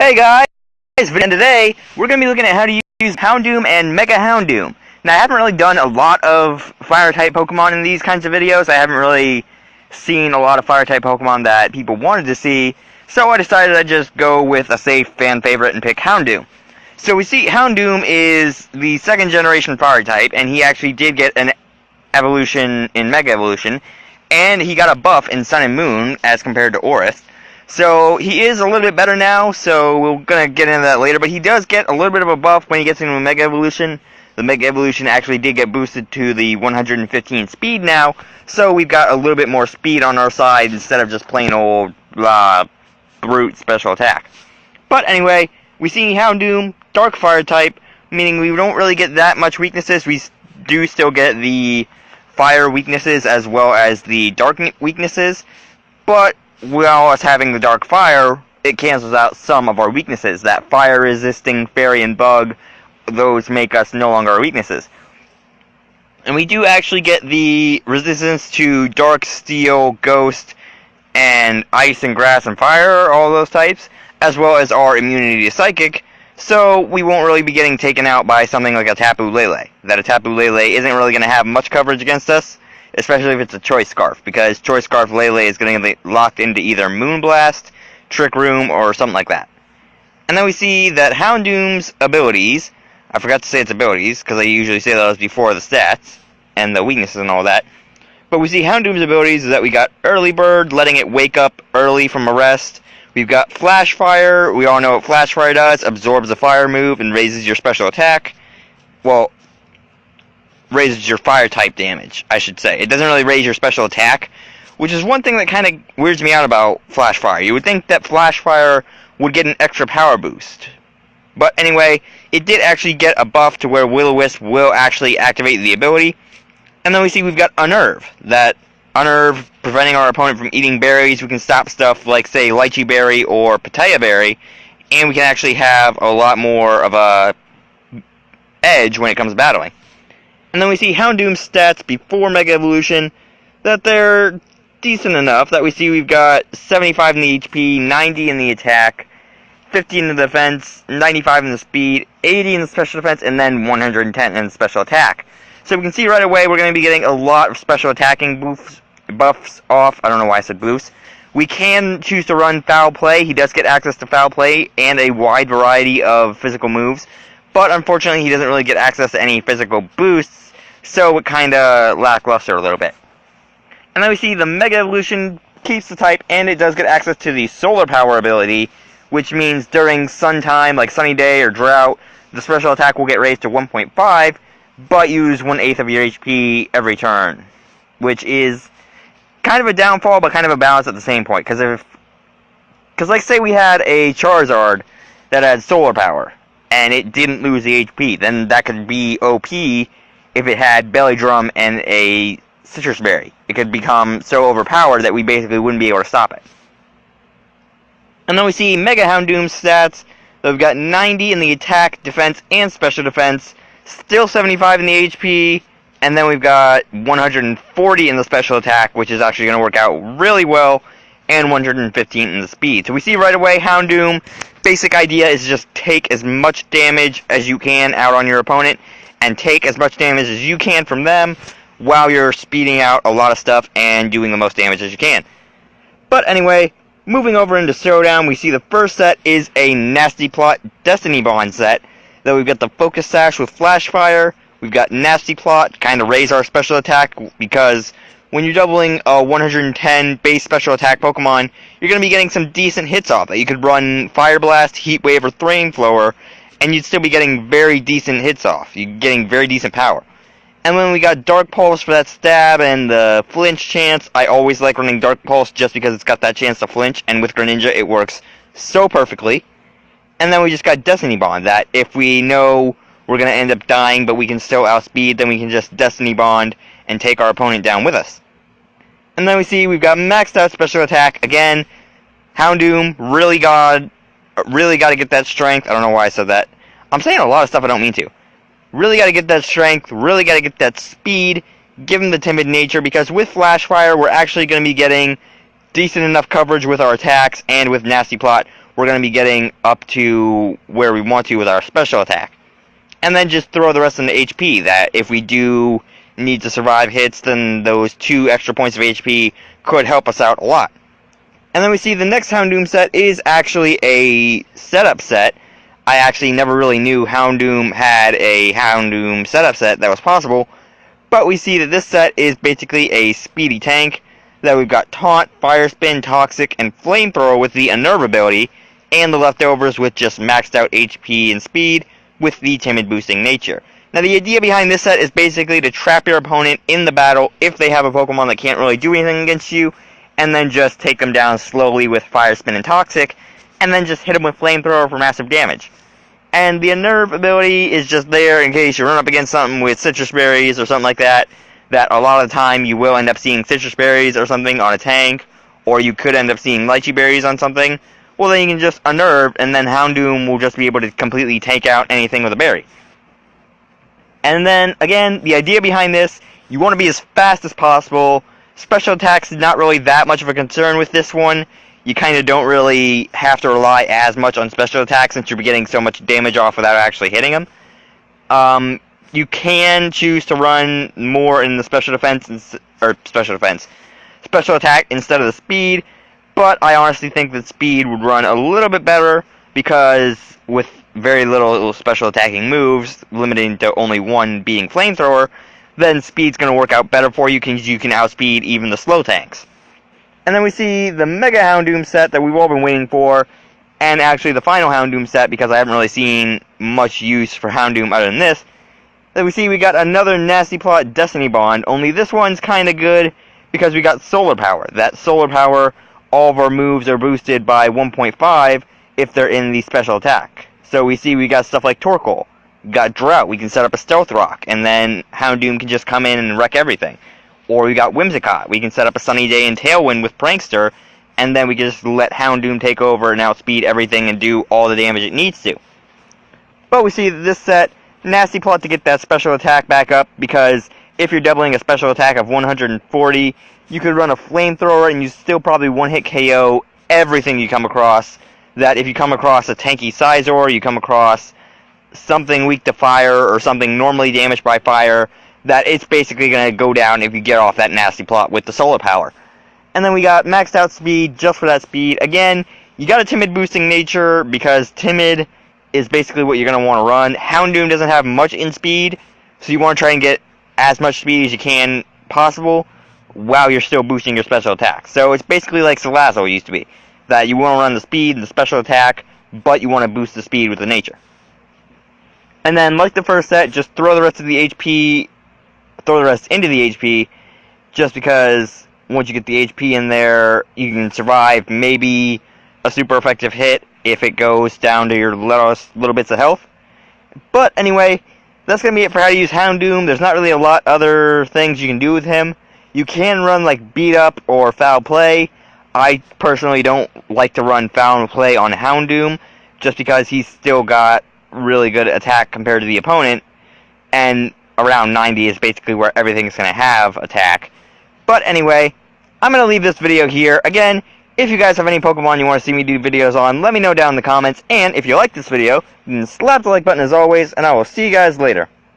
Hey guys, and today we're going to be looking at how to use Houndoom and Mega Houndoom. Now I haven't really done a lot of Fire-type Pokemon in these kinds of videos. I haven't really seen a lot of Fire-type Pokemon that people wanted to see, so I decided I'd just go with a safe fan favorite and pick Houndoom. So we see Houndoom is the second generation Fire-type, and he actually did get an evolution in Mega Evolution, and he got a buff in Sun and Moon as compared to Aurith. So he is a little bit better now, so we're going to get into that later, but he does get a little bit of a buff when he gets into a Mega Evolution. The Mega Evolution actually did get boosted to the 115 speed now, so we've got a little bit more speed on our side instead of just plain old brute special attack. But anyway, we see Houndoom, Dark Fire type, meaning we don't really get that much weaknesses. We do still get the Fire weaknesses as well as the Dark weaknesses, but while us having the Dark Fire, it cancels out some of our weaknesses. That Fire resisting Fairy and Bug, those make us no longer our weaknesses. And we do actually get the resistance to Dark, Steel, Ghost, and Ice and Grass and Fire, all those types, as well as our immunity to Psychic, so we won't really be getting taken out by something like a Tapu Lele. That a Tapu Lele isn't really going to have much coverage against us, especially if it's a Choice Scarf, because Choice Scarf Lele is going to get locked into either Moonblast, Trick Room, or something like that. And then we see that Houndoom's abilities, I forgot to say its abilities, because I usually say those before the stats, and the weaknesses and all that, but we see Houndoom's abilities is that we got Early Bird, letting it wake up early from a rest. We've got Flash Fire, we all know what Flash Fire does, absorbs a fire move and raises your special attack. Well, raises your fire type damage, I should say. It doesn't really raise your special attack, which is one thing that kind of weirds me out about Flash Fire. You would think that Flash Fire would get an extra power boost. But anyway, it did actually get a buff to where Will-O-Wisp will actually activate the ability. And then we see we've got Unnerve. That Unnerve, preventing our opponent from eating berries, we can stop stuff like, say, Lychee Berry or Pitaya Berry, and we can actually have a lot more of a edge when it comes to battling. And then we see Houndoom's stats before Mega Evolution, that they're decent enough, that we see we've got 75 in the HP, 90 in the attack, 50 in the defense, 95 in the speed, 80 in the special defense, and then 110 in the special attack. So we can see right away we're going to be getting a lot of special attacking buffs off. I don't know why I said boosts. We can choose to run Foul Play. He does get access to Foul Play and a wide variety of physical moves, but unfortunately he doesn't really get access to any physical boosts, so it kind of lackluster a little bit. And then we see the Mega Evolution keeps the type, and it does get access to the Solar Power ability, which means during sun time, like sunny day or drought, the special attack will get raised to 1.5, but use 1/8 of your HP every turn, which is kind of a downfall, but kind of a balance at the same point. Because like say we had a Charizard that had Solar Power, and it didn't lose the HP, then that could be OP. If it had Belly Drum and a Citrus Berry, it could become so overpowered that we basically wouldn't be able to stop it. And then we see Mega Houndoom's stats. So we've got 90 in the attack, defense, and special defense. Still 75 in the HP. And then we've got 140 in the special attack, which is actually going to work out really well. And 115 in the speed. So we see right away Houndoom. Basic idea is just take as much damage as you can out on your opponent, and take as much damage as you can from them while you're speeding out a lot of stuff and doing the most damage as you can. But anyway, moving over into Showdown, we see the first set is a Nasty Plot Destiny Bond set. Then we've got the Focus Sash with Flash Fire. We've got Nasty Plot, kind of raise our special attack, because when you're doubling a 110 base special attack Pokemon, you're going to be getting some decent hits off it. You could run Fire Blast, Heat Wave, or Flamethrower, and you'd still be getting very decent hits off. You're getting very decent power. And then we got Dark Pulse for that stab and the flinch chance. I always like running Dark Pulse just because it's got that chance to flinch, and with Greninja it works so perfectly. And then we just got Destiny Bond, that if we know we're going to end up dying but we can still outspeed, then we can just Destiny Bond and take our opponent down with us. And then we see we've got maxed out special attack. Again, Houndoom really got to get that strength. I don't know why I said that. I'm saying a lot of stuff I don't mean to. Really got to get that strength, really got to get that speed, give him the timid nature, because with Flash Fire, we're actually going to be getting decent enough coverage with our attacks, and with Nasty Plot, we're going to be getting up to where we want to with our special attack. And then just throw the rest in the HP, that if we do need to survive hits, then those 2 extra points of HP could help us out a lot. And then we see the next Houndoom set is actually a setup set. I actually never really knew Houndoom had a Houndoom setup set that was possible, but we see that this set is basically a speedy tank, that we've got Taunt, Fire Spin, Toxic, and Flamethrower with the Unnerve ability, and the leftovers with just maxed out HP and speed with the timid boosting nature. Now the idea behind this set is basically to trap your opponent in the battle if they have a Pokemon that can't really do anything against you, and then just take them down slowly with Fire Spin and Toxic, and then just hit them with Flamethrower for massive damage. And the Unnerve ability is just there in case you run up against something with Citrus Berries or something like that, that a lot of the time you will end up seeing Citrus Berries or something on a tank, or you could end up seeing Lychee Berries on something. Well, then you can just Unnerve, and then Houndoom will just be able to completely take out anything with a berry. And then, again, the idea behind this, you want to be as fast as possible. Special attacks is not really that much of a concern with this one. You kind of don't really have to rely as much on special attacks since you're getting so much damage off without actually hitting them. You can choose to run more in the special attack instead of the speed, but I honestly think that speed would run a little bit better, because with very little special attacking moves, limiting to only one being Flamethrower, then speed's going to work out better for you because you can outspeed even the slow tanks. And then we see the Mega Houndoom set that we've all been waiting for, and actually the final Houndoom set, because I haven't really seen much use for Houndoom other than this. Then we see we got another Nasty Plot Destiny Bond, only this one's kind of good because we got Solar Power. That Solar Power, all of our moves are boosted by 1.5 if they're in the special attack. So we see we got stuff like Torkoal. We got Drought, we can set up a Stealth Rock, and then Houndoom can just come in and wreck everything. Or we got Whimsicott, we can set up a Sunny Day and Tailwind with Prankster, and then we can just let Houndoom take over and outspeed everything and do all the damage it needs to. But we see that this set, Nasty Plot to get that special attack back up, because if you're doubling a special attack of 140, you could run a Flamethrower and you still probably one-hit KO everything you come across. That if you come across a tanky Scizor, you come across something weak to fire, or something normally damaged by fire, that it's basically going to go down if you get off that Nasty Plot with the Solar Power. And then we got maxed out speed just for that speed. Again, you got a timid boosting nature, because timid is basically what you're going to want to run. Houndoom doesn't have much in speed, so you want to try and get as much speed as you can possible while you're still boosting your special attack. So it's basically like Salazzle used to be, that you want to run the speed and the special attack, but you want to boost the speed with the nature. And then, like the first set, just throw the rest into the HP, just because once you get the HP in there, you can survive maybe a super effective hit if it goes down to your little bits of health. But anyway, that's going to be it for how to use Houndoom. There's not really a lot other things you can do with him. You can run like Beat Up or Foul Play. I personally don't like to run Foul Play on Houndoom, just because he's still got really good attack compared to the opponent, and around 90 is basically where everything's going to have attack. But anyway, I'm going to leave this video here. Again, if you guys have any Pokemon you want to see me do videos on, let me know down in the comments. And if you like this video, then slap the like button as always, and I will see you guys later.